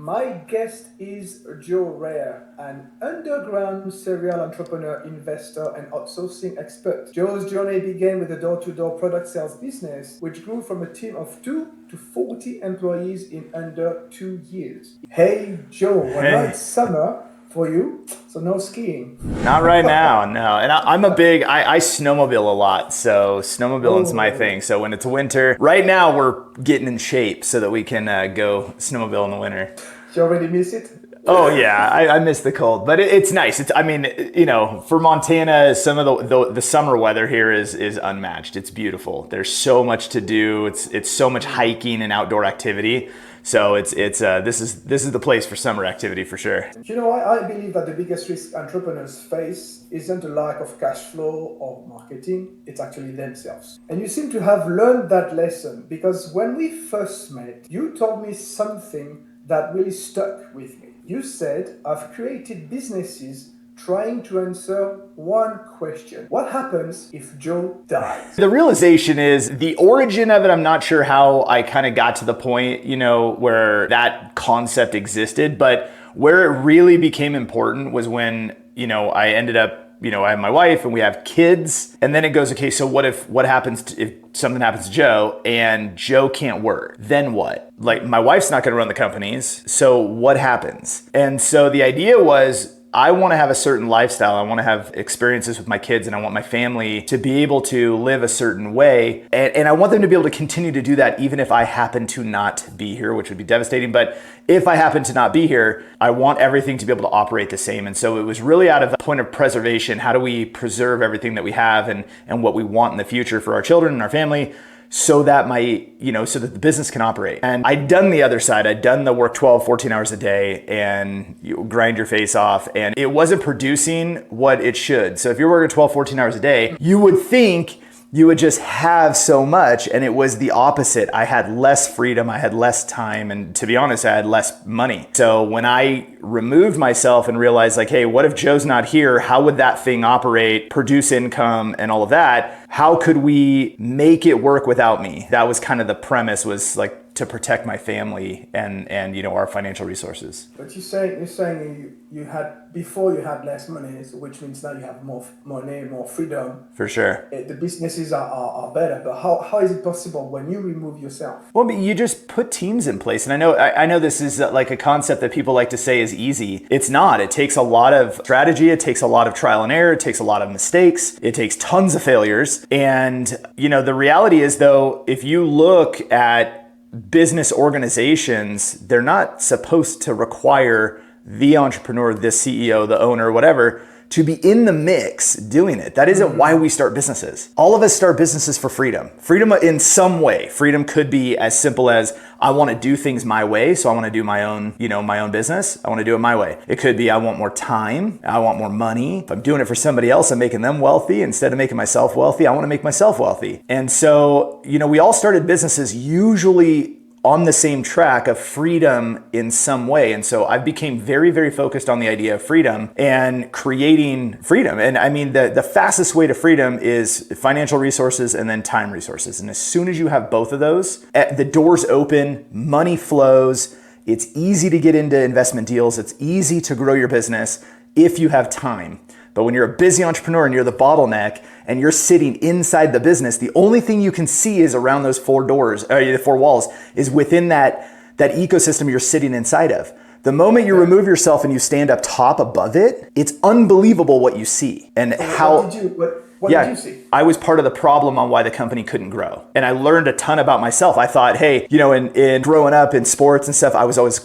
My guest is Joe Rare, an underground serial entrepreneur, investor, and outsourcing expert. Joe's journey began with a door-to-door product sales business, which grew from a team of 2 to 40 employees in under 2 years. Hey, Joe, well, now it's summer for you, so no skiing. Not right now, no. And I snowmobile a lot, so snowmobiling's my thing. So when it's winter, right now we're getting in shape so that we can go snowmobile in the winter. You already miss it? Oh yeah, I miss the cold, but it's nice. For Montana, some of the summer weather here is unmatched. It's beautiful. There's so much to do. It's so much hiking and outdoor activity. So this is the place for summer activity for sure. You know, I believe that the biggest risk entrepreneurs face isn't a lack of cash flow or marketing, it's actually themselves. And you seem to have learned that lesson, because when we first met, you told me something that really stuck with me. You said, I've created businesses trying to answer one question. What happens if Joe dies? The realization is the origin of it. I'm not sure how I kind of got to the point, where that concept existed, but where it really became important was when, I ended up, I have my wife and we have kids, and then it goes, okay, so what happens if something happens to Joe and Joe can't work? Then what? Like, my wife's not going to run the companies. So what happens? And so the idea was, I want to have a certain lifestyle. I want to have experiences with my kids, and I want my family to be able to live a certain way. And I want them to be able to continue to do that even if I happen to not be here, which would be devastating. But if I happen to not be here, I want everything to be able to operate the same. And so it was really out of a point of preservation. How do we preserve everything that we have and what we want in the future for our children and our family, so that so that the business can operate. And I'd done the other side. I'd done the work 12, 14 hours a day and you grind your face off, and it wasn't producing what it should. So if you're working 12, 14 hours a day, you would think you would just have so much, and it was the opposite. I had less freedom, I had less time, and to be honest, I had less money. So when I removed myself and realized, like, hey, what if Joe's not here? How would that thing operate, produce income and all of that? How could we make it work without me? That was kind of the premise, was like to protect my family and our financial resources. But you're saying you had, before you had less money, which means now you have more money, more freedom. For sure. The businesses are better, but how is it possible when you remove yourself? Well, but you just put teams in place. And I know this is like a concept that people like to say is easy. It's not. It takes a lot of strategy. It takes a lot of trial and error. It takes a lot of mistakes. It takes tons of failures. And, the reality is, though, if you look at business organizations, they're not supposed to require the entrepreneur, the CEO, the owner, whatever, to be in the mix doing it. That isn't why we start businesses. All of us start businesses for freedom. Freedom in some way. Freedom could be as simple as, I want to do things my way, so I want to do my own business. I want to do it my way. It could be, I want more time. I want more money. If I'm doing it for somebody else, I'm making them wealthy. Instead of making myself wealthy, I want to make myself wealthy. And so, we all started businesses usually on the same track of freedom in some way. And so I became very, very focused on the idea of freedom and creating freedom. And I mean, the fastest way to freedom is financial resources and then time resources. And as soon as you have both of those, the doors open, money flows. It's easy to get into investment deals. It's easy to grow your business if you have time. But when you're a busy entrepreneur and you're the bottleneck and you're sitting inside the business, the only thing you can see is around those the four walls, is within that ecosystem you're sitting inside of. The moment you remove yourself and you stand up top above it, it's unbelievable what you see. And what did you see? I was part of the problem on why the company couldn't grow. And I learned a ton about myself. I thought, hey, in growing up in sports and stuff, I was always,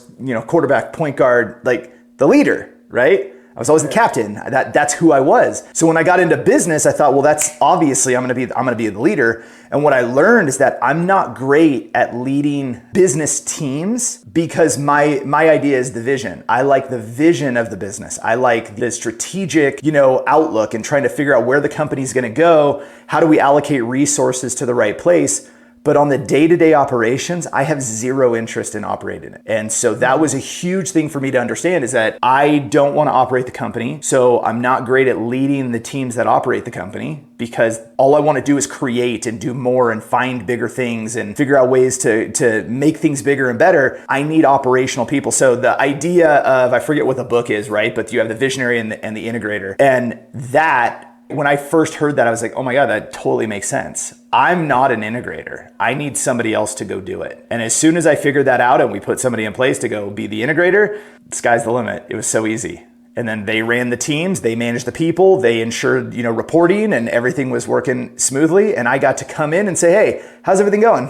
quarterback, point guard, like the leader, right? I was always the captain. That's who I was. So when I got into business, I thought, well, that's obviously I'm going to be the leader. And what I learned is that I'm not great at leading business teams, because my idea is the vision. I like the vision of the business. I like the strategic, outlook and trying to figure out where the company's going to go. How do we allocate resources to the right place? But on the day-to-day operations, I have zero interest in operating it. And so that was a huge thing for me to understand, is that I don't want to operate the company. So I'm not great at leading the teams that operate the company, because all I want to do is create and do more and find bigger things and figure out ways to make things bigger and better. I need operational people. So the idea of, I forget what the book is, right? But you have the visionary and the integrator. And that, when I first heard that, I was like, oh my God, that totally makes sense. I'm not an integrator. I need somebody else to go do it. And as soon as I figured that out and we put somebody in place to go be the integrator, the sky's the limit. It was so easy. And then they ran the teams, they managed the people, they ensured, reporting, and everything was working smoothly. And I got to come in and say, hey, how's everything going?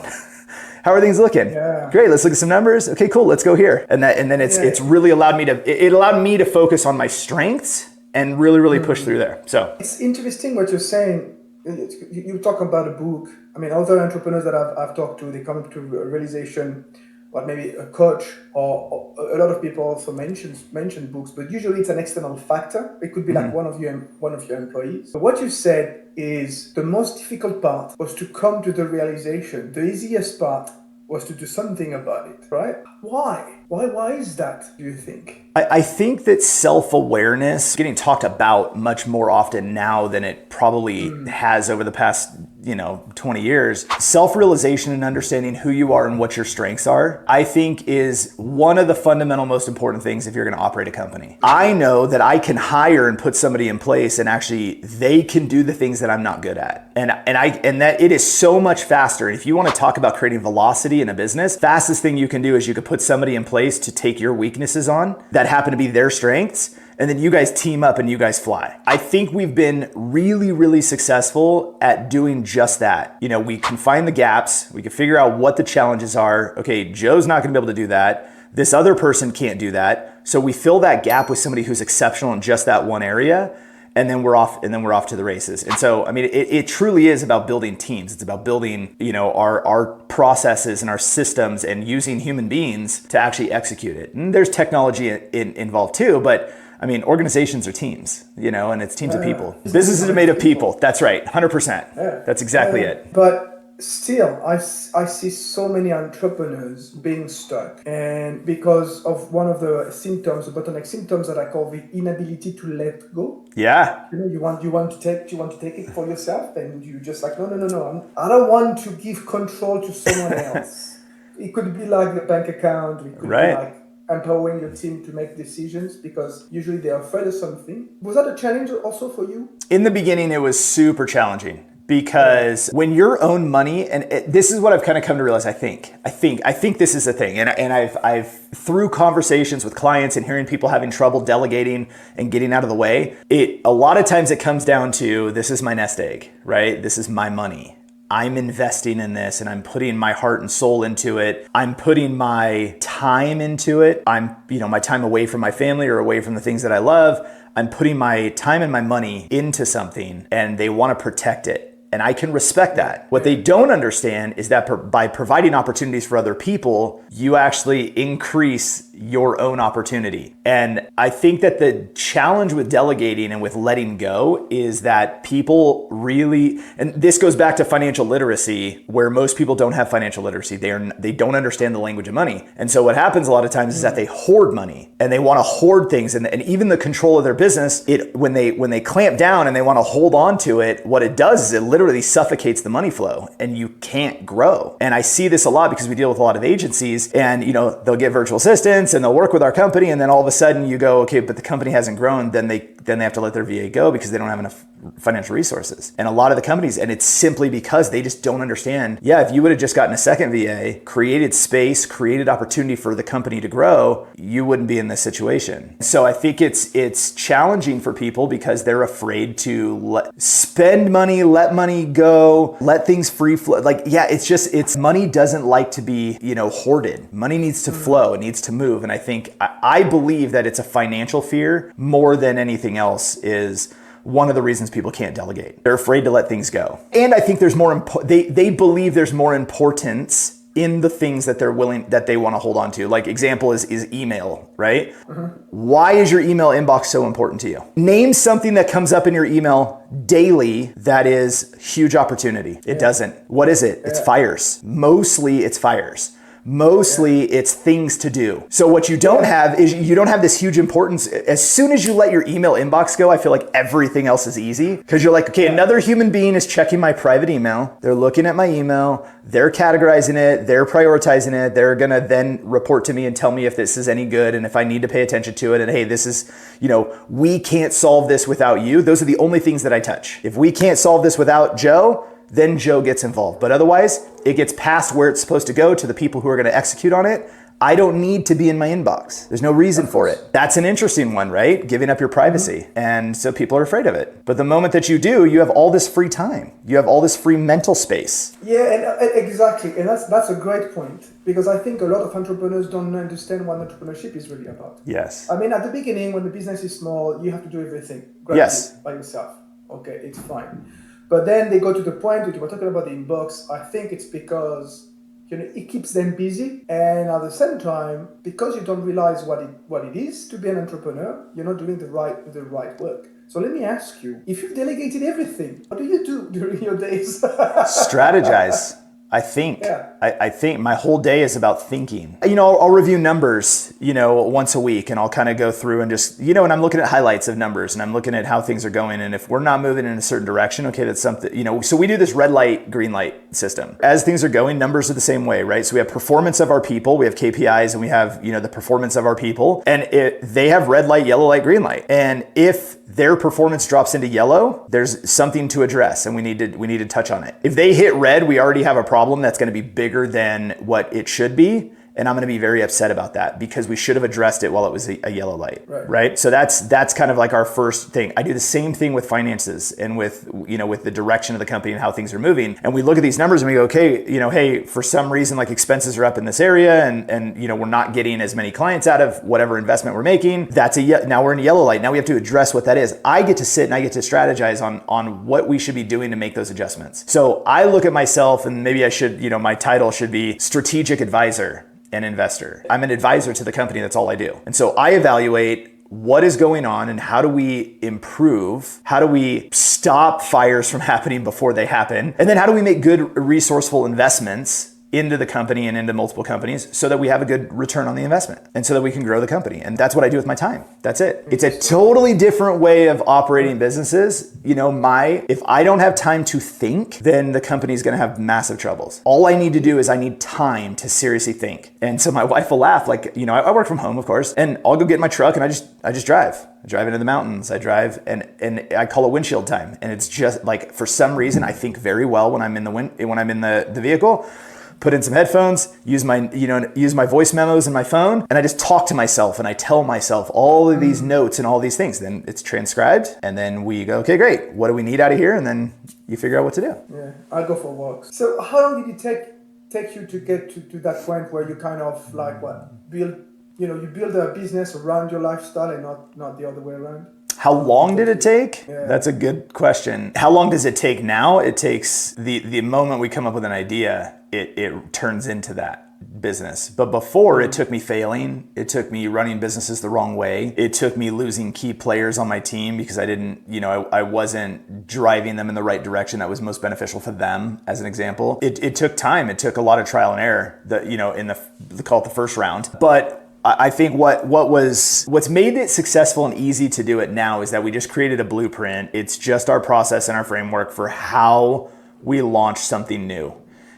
How are things looking? Yeah. Great, let's look at some numbers. Okay, cool, let's go here. And then it's really allowed me to focus on my strengths and really push through there. So it's interesting what you're saying. You talk about a book. I mean, other entrepreneurs that I've talked to, they come to a realization, what maybe a coach or a lot of people also mention books, but usually it's an external factor. It could be like one of your employees. But what you said is the most difficult part was to come to the realization. The easiest part was to do something about it, right? Why? Why is that, do you think? I think that self-awareness getting talked about much more often now than it probably has over the past 20 years. Self-realization and understanding who you are and what your strengths are, I think, is one of the fundamental most important things if you're going to operate a company. I know that I can hire and put somebody in place and actually they can do the things that I'm not good at. And that it is so much faster. And if you want to talk about creating velocity in a business, fastest thing you can do is you could put somebody in place to take your weaknesses on that happen to be their strengths, and then you guys team up and you guys fly. I think we've been really successful at doing just that. We can find the gaps, we can figure out what the challenges are. Okay, Joe's not gonna be able to do that. This other person can't do that. So we fill that gap with somebody who's exceptional in just that one area, and then we're off to the races. And so, I mean, it truly is about building teams. It's about building, our processes and our systems and using human beings to actually execute it. And there's technology involved too, but I mean, organizations are teams, and it's teams of people. Businesses are made of people. That's right, 100%. Yeah. That's exactly it. But still, I see so many entrepreneurs being stuck, and because of one of the symptoms, the bottleneck symptoms that I call the inability to let go. Yeah. You want to take it for yourself, and you just like, no. I don't want to give control to someone else. It could be like the bank account. It could be like empowering your team to make decisions, because usually they are afraid of something. Was that a challenge also for you? In the beginning, it was super challenging, because when your own money, and this is what I've kind of come to realize, I think this is a thing. And I've through conversations with clients and hearing people having trouble delegating and getting out of the way, a lot of times it comes down to, this is my nest egg, right? This is my money. I'm investing in this and I'm putting my heart and soul into it. I'm putting my time into it. I'm, my time away from my family or away from the things that I love. I'm putting my time and my money into something, and they want to protect it. And I can respect that. What they don't understand is that by providing opportunities for other people, you actually increase your own opportunity. And I think that the challenge with delegating and with letting go is that people really, and this goes back to financial literacy, where most people don't have financial literacy. They don't understand the language of money. And so what happens a lot of times is that they hoard money, and they want to hoard things, and even the control of their business, when they clamp down and they want to hold on to it, what it does is it literally suffocates the money flow, and you can't grow. And I see this a lot because we deal with a lot of agencies, and they'll get virtual assistants and they'll work with our company, and then all of a sudden you go, okay, but the company hasn't grown. Then they have to let their VA go because they don't have enough financial resources. And a lot of the companies, and it's simply because they just don't understand. Yeah, if you would have just gotten a second VA, created space, created opportunity for the company to grow, you wouldn't be in this situation. So I think it's challenging for people because they're afraid to spend money, let money go, let things free flow. It's money doesn't like to be, hoarded. Money needs to flow, it needs to move. And I believe that it's a financial fear more than anything else is one of the reasons people can't delegate. They're afraid to let things go. And I think there's more, they believe there's more importance in the things that they want to hold on to. Like example is email, right? Why is your email inbox so important to you? Name something that comes up in your email daily that is huge opportunity. It doesn't. What is it? It's fires. Mostly it's fires. Mostly it's things to do. So what you don't have is you don't have this huge importance. As soon as you let your email inbox go, I feel like everything else is easy because you're like, okay, another human being is checking my private email. They're looking at my email. They're categorizing it. They're prioritizing it. They're going to then report to me and tell me if this is any good and if I need to pay attention to it. And hey, this is, we can't solve this without you. Those are the only things that I touch. If we can't solve this without Joe, then Joe gets involved. But otherwise, it gets past where it's supposed to go to the people who are going to execute on it. I don't need to be in my inbox. There's no reason for it. That's an interesting one, right? Giving up your privacy. And so people are afraid of it. But the moment that you do, you have all this free time. You have all this free mental space. Yeah, and exactly. And that's a great point. Because I think a lot of entrepreneurs don't understand what entrepreneurship is really about. Yes. I mean, at the beginning, when the business is small, you have to do everything by yourself. Okay, it's fine. But then they go to the point that you were talking about the inbox. I think it's because it keeps them busy, and at the same time, because you don't realize what it is to be an entrepreneur, you're not doing the right work. So let me ask you: if you've delegated everything, what do you do during your days? Strategize. I think. I think my whole day is about thinking. I'll review numbers, once a week, and I'll kind of go through and just, and I'm looking at highlights of numbers and I'm looking at how things are going. And if we're not moving in a certain direction, okay, that's something, so we do this red light, green light system. As things are going, numbers are the same way, right? So we have performance of our people, we have KPIs, and we have, the performance of our people, and they have red light, yellow light, green light. And if their performance drops into yellow, there's something to address and we need to touch on it. If they hit red, we already have a problem that's going to be bigger than what it should be. And I'm going to be very upset about that because we should have addressed it while it was a yellow light, right? So that's kind of like our first thing. I do the same thing with finances and with the direction of the company and how things are moving. And we look at these numbers and we go, okay, hey, for some reason, like expenses are up in this area and we're not getting as many clients out of whatever investment we're making. Now we're in a yellow light. Now we have to address what that is. I get to sit and I get to strategize on what we should be doing to make those adjustments. So I look at myself, and maybe I should, my title should be strategic advisor. An investor. I'm an advisor to the company. That's all I do. And so I evaluate what is going on and how do we improve? How do we stop fires from happening before they happen? And then how do we make good resourceful investments into the company and into multiple companies so that we have a good return on the investment and so that we can grow the company? And that's what I do with my time. That's it. It's a totally different way of operating businesses. If I don't have time to think, then the company's going to have massive troubles. All I need to do is I need time to seriously think. And so my wife will laugh, like, I work from home, of course, and I'll go get in my truck and I just drive. I drive into the mountains. I drive and I call it windshield time. And it's just like, for some reason, I think very well when I'm in the vehicle. Put in some headphones, use my voice memos in my phone, and I just talk to myself and I tell myself all of these notes and all these things. Then it's transcribed, and then we go, okay, great. What do we need out of here? And then you figure out what to do. Yeah, I go for walks. So how long did it take you to get to that point where you kind of like build a business around your lifestyle and not the other way around? How long did it take? Yeah. That's a good question. How long does it take now? It takes the moment we come up with an idea, it turns into that business. But before, it took me failing. It took me running businesses the wrong way. It took me losing key players on my team because I wasn't driving them in the right direction that was most beneficial for them, as an example. It took time. It took a lot of trial and error call it the first round. But I think what's made it successful and easy to do it now is that we just created a blueprint. It's just our process and our framework for how we launch something new.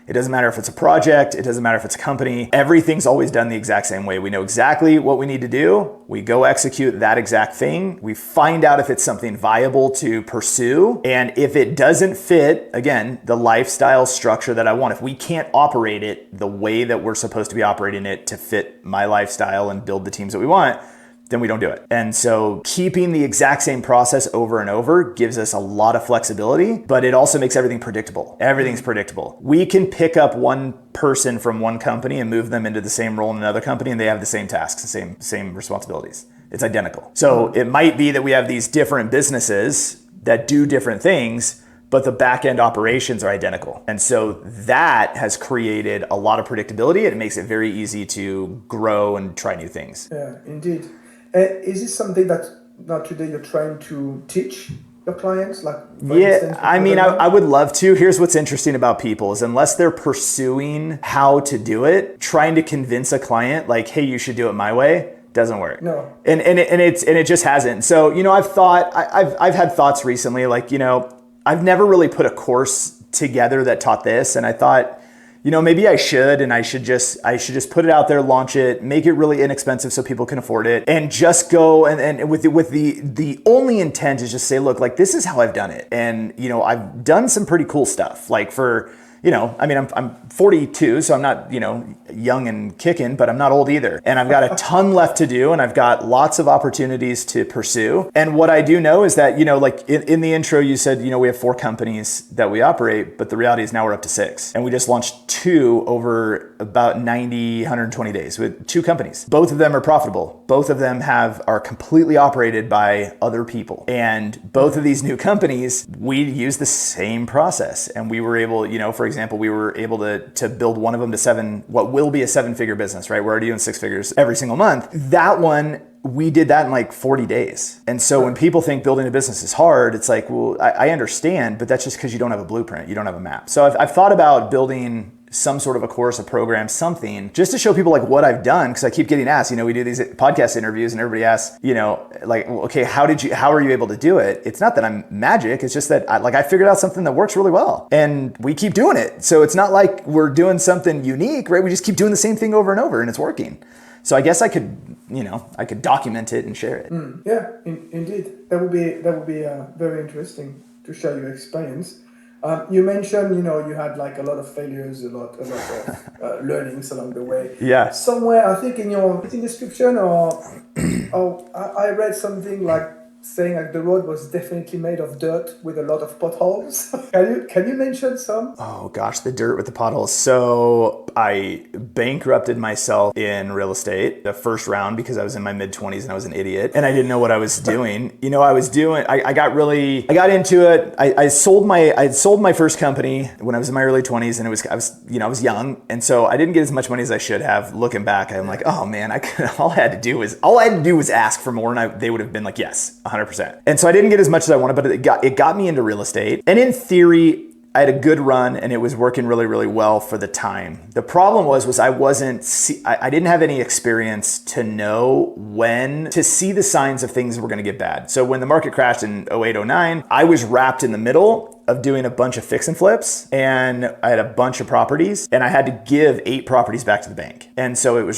It doesn't matter if it's a project. It doesn't matter if it's a company. Everything's always done the exact same way. We know exactly what we need to do. We go execute that exact thing. We find out if it's something viable to pursue. And if it doesn't fit, again, the lifestyle structure that I want, if we can't operate it the way that we're supposed to be operating it to fit my lifestyle and build the teams that we want, then we don't do it. And so keeping the exact same process over and over gives us a lot of flexibility, but it also makes everything predictable. Everything's predictable. We can pick up one person from one company and move them into the same role in another company, and they have the same tasks, the same responsibilities. It's identical. So it might be that we have these different businesses that do different things, but the back end operations are identical. And so that has created a lot of predictability, and it makes it very easy to grow and try new things. Yeah, indeed. Is this something that now today you're trying to teach your clients? Like, for instance, I mean, I would love to. Here's what's interesting about people is unless they're pursuing how to do it, trying to convince a client like, hey, you should do it my way, doesn't work. No. And it just hasn't. So, I've had thoughts recently, like, I've never really put a course together that taught this. And I thought, maybe I should, and I should just put it out there, launch it, make it really inexpensive so people can afford it, and just go and with the only intent is just say, look, like, this is how I've done it. And, I've done some pretty cool stuff, like for, I'm 42, so I'm not, young and kicking, but I'm not old either. And I've got a ton left to do, and I've got lots of opportunities to pursue. And what I do know is that, like in the intro, you said, we have 4 companies that we operate, but the reality is now we're up to 6. And we just launched 2 over about 90, 120 days with 2 companies. Both of them are profitable. Both of them are completely operated by other people. And both of these new companies, we use the same process. And we were able, for example, we were able to build one of them to what will be a 7-figure business, right? We're already doing 6 figures every single month. That one, we did that in like 40 days. And so when people think building a business is hard, it's like, well, I understand, but that's just because you don't have a blueprint. You don't have a map. So I've thought about building some sort of a course, a program, something, just to show people like what I've done. Cause I keep getting asked, we do these podcast interviews and everybody asks, like, okay, how are you able to do it? It's not that I'm magic. It's just that I figured out something that works really well and we keep doing it. So it's not like we're doing something unique, right? We just keep doing the same thing over and over and it's working. So I guess I could document it and share it. Yeah, indeed. That would be very interesting to share your experience. You mentioned, you had like a lot of failures, a lot of learnings along the way. Yeah. Somewhere, I think in your description, or I read something like saying like the road was definitely made of dirt with a lot of potholes. Can you mention some? Oh gosh, the dirt with the potholes. So I bankrupted myself in real estate the first round because I was in my mid-20s and I was an idiot and I didn't know what I was doing. I got into it. I sold my first company when I was in my early 20s and I was young. And so I didn't get as much money as I should have. Looking back, I'm like, oh man, all I had to do was ask for more and they would have been like, yes, 100%. And so I didn't get as much as I wanted, but it got me into real estate. And in theory, I had a good run and it was working really, really well for the time. The problem was I didn't have any experience to know when to see the signs of things were going to get bad. So when the market crashed in 08, 09, I was wrapped in the middle of doing a bunch of fix and flips and I had a bunch of properties and I had to give 8 properties back to the bank. And so it was,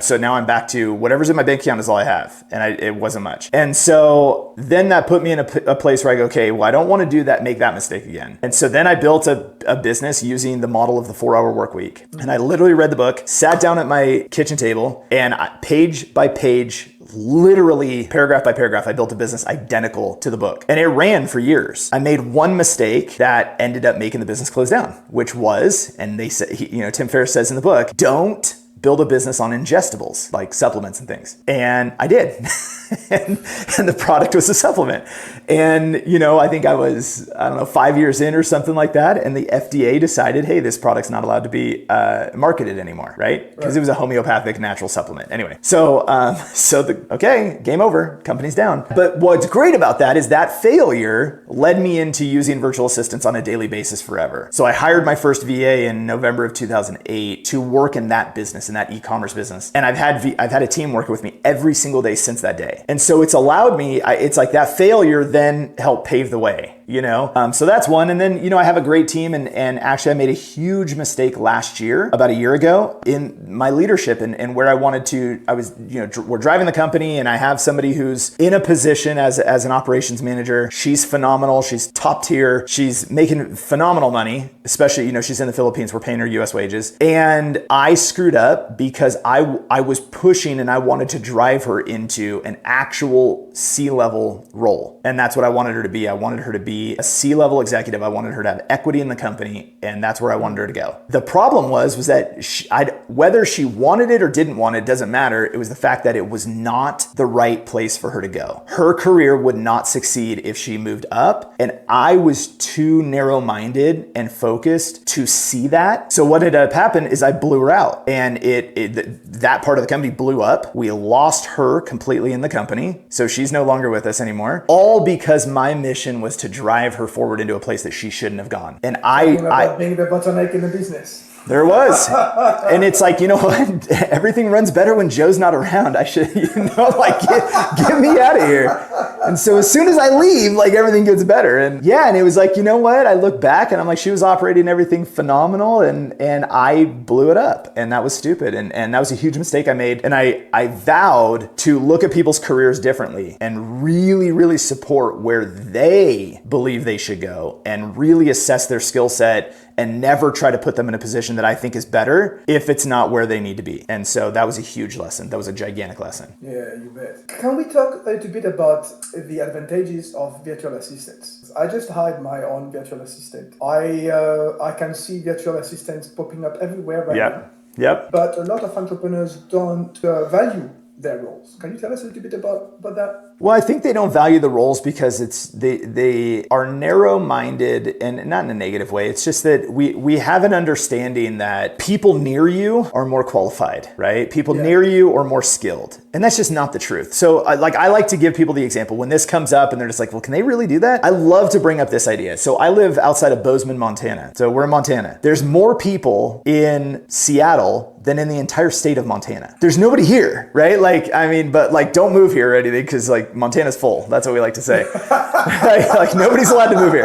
so now I'm back to whatever's in my bank account is all I have. And it wasn't much. And so then that put me in a place where I go, okay, well, I don't want to make that mistake again. And so then I built a business using the model of the 4-hour work week. And I literally read the book, sat down at my kitchen table and page by page, literally paragraph by paragraph, I built a business identical to the book. And it ran for years. I made one mistake that ended up making the business close down, which was, and they say, Tim Ferriss says in the book, don't build a business on ingestibles like supplements and things. And I did. and the product was a supplement. And, I think I was, 5 years in or something like that. And the FDA decided, hey, this product's not allowed to be marketed anymore, right? Because it was a homeopathic natural supplement. Anyway, okay, game over, company's down. But what's great about that is that failure led me into using virtual assistants on a daily basis forever. So I hired my first VA in November of 2008 to work in that business, in that e-commerce business. And I've had a team working with me every single day since that day. And so it's allowed me, it's like that failure then helped pave the way. So that's one. And then, I have a great team and actually I made a huge mistake last year, about a year ago in my leadership and where we're driving the company and I have somebody who's in a position as an operations manager. She's phenomenal. She's top tier. She's making phenomenal money, especially, she's in the Philippines. We're paying her US wages. And I screwed up because I was pushing and I wanted to drive her into an actual C-level role. And that's what I wanted her to be. I wanted her to be be a C-level executive. I wanted her to have equity in the company, and that's where I wanted her to go. The problem was that whether she wanted it or didn't want it, doesn't matter. It was the fact that it was not the right place for her to go. Her career would not succeed if she moved up, and I was too narrow-minded and focused to see that. So what ended up happening is I blew her out, and that part of the company blew up. We lost her completely in the company, so she's no longer with us anymore. All because my mission was to drive her forward into a place that she shouldn't have gone. And being the bottleneck in the business. There was. And it's like, you know what? Everything runs better when Joe's not around. I should, get me out of here. And so as soon as I leave, everything gets better. And and it was like, you know what? I look back and I'm like, she was operating everything phenomenal, and I blew it up. And that was stupid. And that was a huge mistake I made. And I vowed to look at people's careers differently and really, really support where they believe they should go and really assess their skill set and never try to put them in a position that I think is better if it's not where they need to be. And so that was a huge lesson. That was a gigantic lesson. Yeah, you bet. Can we talk a little bit about the advantages of virtual assistants? I just hired my own virtual assistant. I can see virtual assistants popping up everywhere right now. Yep. But a lot of entrepreneurs don't value their roles. Can you tell us a little bit about that? Well, I think they don't value the roles because they are narrow-minded, and not in a negative way. It's just that we have an understanding that people near you are more qualified, right? People near you are more skilled. And that's just not the truth. So I like to give people the example when this comes up and they're just like, well, can they really do that? I love to bring up this idea. So I live outside of Bozeman, Montana. So we're in Montana. There's more people in Seattle than in the entire state of Montana. There's nobody here, right? But don't move here or anything, because Montana's full. That's what we like to say. Nobody's allowed to move here.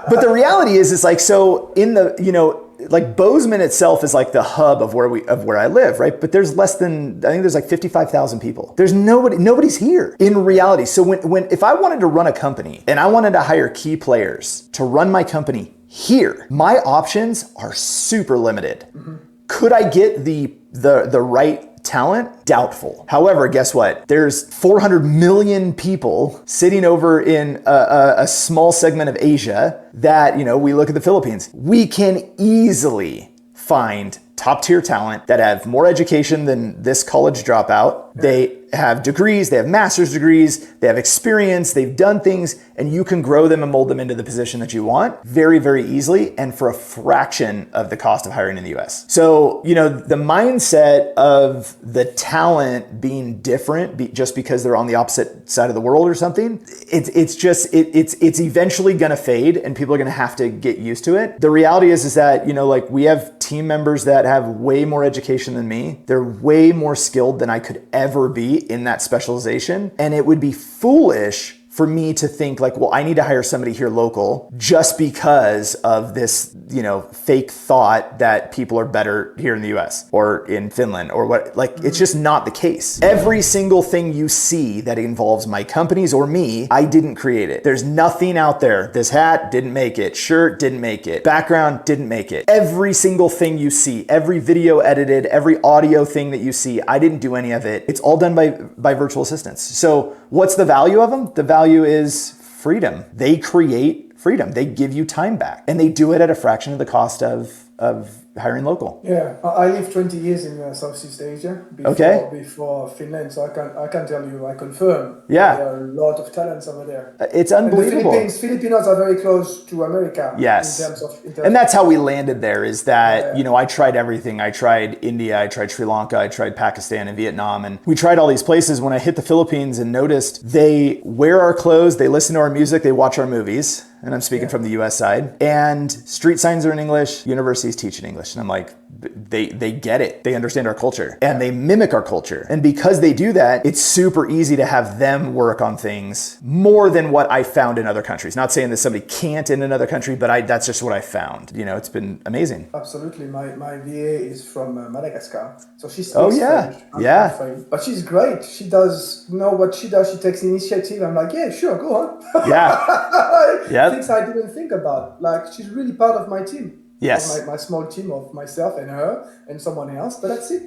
But the reality is so in the, Bozeman itself is the hub of where I live, right? But there's less than, I think there's 55,000 people. There's nobody's here in reality. So if I wanted to run a company and I wanted to hire key players to run my company here, my options are super limited. Mm-hmm. Could I get the right talent? Doubtful. However, guess what? There's 400 million people sitting over in a small segment of Asia that, we look at the Philippines. We can easily find top tier talent that have more education than this college dropout. They have degrees, they have master's degrees, they have experience, they've done things, and you can grow them and mold them into the position that you want very, very easily and for a fraction of the cost of hiring in the US. So, the mindset of the talent being different just because they're on the opposite side of the world or something, it's eventually gonna fade and people are gonna have to get used to it. The reality is that, we have team members that have way more education than me. They're way more skilled than I could ever be in that specialization. And it would be foolish for me to think I need to hire somebody here local just because of this, fake thought that people are better here in the US or in Finland or what, it's just not the case. Every single thing you see that involves my companies or me, I didn't create it. There's nothing out there. This hat didn't make it. Shirt didn't make it. Background didn't make it. Every single thing you see, every video edited, every audio thing that you see, I didn't do any of it. It's all done by virtual assistants. So what's the value of them? The value is freedom. They create freedom. They give you time back, and they do it at a fraction of the cost of hiring local. Yeah, I lived 20 years in Southeast Asia before Finland, so I can tell you, I confirm. Yeah, there are a lot of talents over there. It's unbelievable. And the Filipinos are very close to America. Yes, in terms of and that's how we landed there. Is that I tried everything. I tried India, I tried Sri Lanka, I tried Pakistan and Vietnam, and we tried all these places. When I hit the Philippines and noticed they wear our clothes, they listen to our music, they watch our movies. And I'm speaking from the US side. And street signs are in English, universities teach in English. And I'm like, they get it. They understand our culture and they mimic our culture. And because they do that, it's super easy to have them work on things more than what I found in other countries. Not saying that somebody can't in another country, but that's just what I found. It's been amazing. Absolutely. My VA is from Madagascar. So she speaks French. French, but she's great. She does know what she does. She takes initiative. I'm like, yeah, sure, go on. Yeah. Things I didn't think about. She's really part of my team. Yes. My small team of myself and her and someone else, but that's it.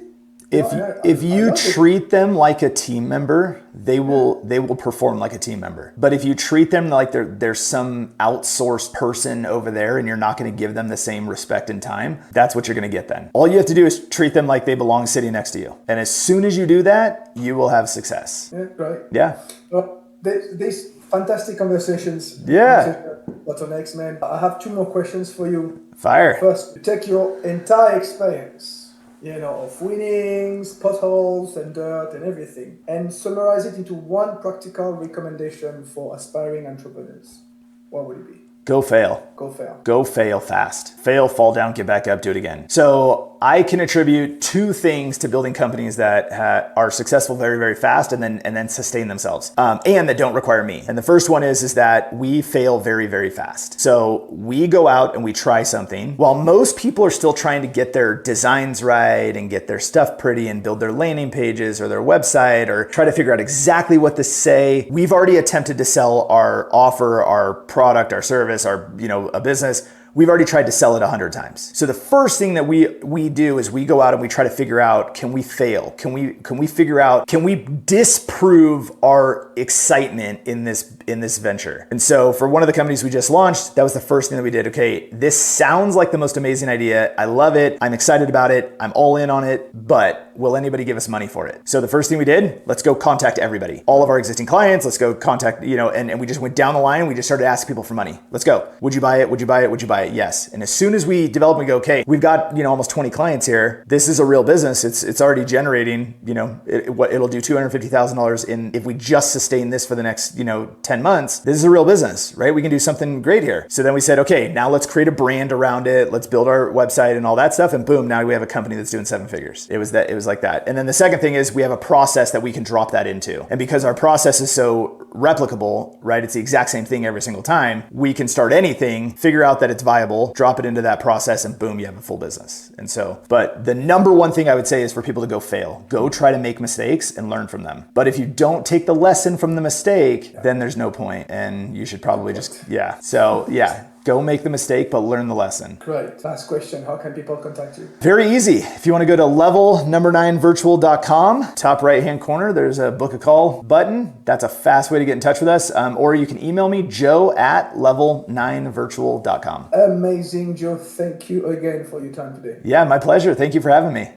If I you love it. treat them like a team member, they will perform like a team member. But if you treat them like they're some outsourced person over there and you're not going to give them the same respect and time, that's what you're going to get then. All you have to do is treat them like they belong sitting next to you. And as soon as you do that, you will have success. Yeah, right. Yeah. Well, these fantastic conversations. Yeah. Bottlenecks, man. I have two more questions for you. Fire. First, take your entire experience, of winnings, potholes, and dirt, and everything, and summarize it into one practical recommendation for aspiring entrepreneurs. What would it be? Go fail. Go fail. Go fail fast. Fail, fall down, get back up, do it again. So I can attribute two things to building companies that are successful very, very fast and then sustain themselves, and that don't require me. And the first one is that we fail very, very fast. So we go out and we try something while most people are still trying to get their designs right and get their stuff pretty and build their landing pages or their website or try to figure out exactly what to say. We've already attempted to sell our offer, our product, our service, our, a business. We've already tried to sell it 100 times. So the first thing that we do is we go out and we try to figure out, can we fail? Can we figure out, can we disprove our excitement in this venture? And so for one of the companies we just launched, that was the first thing that we did. Okay, this sounds like the most amazing idea. I love it. I'm excited about it. I'm all in on it, but will anybody give us money for it? So the first thing we did, let's go contact everybody. All of our existing clients, let's go contact, and we just went down the line and we just started asking people for money. Let's go. Would you buy it? Would you buy it? Would you buy it? Yes. And as soon as we develop and go, okay, we've got, almost 20 clients here. This is a real business. It's already generating, it'll do $250,000 in, if we just sustain this for the next, 10 months, this is a real business, right? We can do something great here. So then we said, okay, now let's create a brand around it. Let's build our website and all that stuff. And boom, now we have a company that's doing 7 figures. It was like that. And then the second thing is we have a process that we can drop that into. And because our process is so replicable, right? It's the exact same thing every single time. We can start anything, figure out that it's viable, drop it into that process, and boom, you have a full business. And so, but the number one thing I would say is for people to go fail. Go try to make mistakes and learn from them. But if you don't take the lesson from the mistake, then there's no point, and you should probably just, go make the mistake, but learn the lesson. Great. Last question. How can people contact you? Very easy. If you want to go to level9virtual.com, top right-hand corner, there's a book a call button. That's a fast way to get in touch with us. Or you can email me, joe@level9virtual.com. Amazing, Joe. Thank you again for your time today. Yeah, my pleasure. Thank you for having me.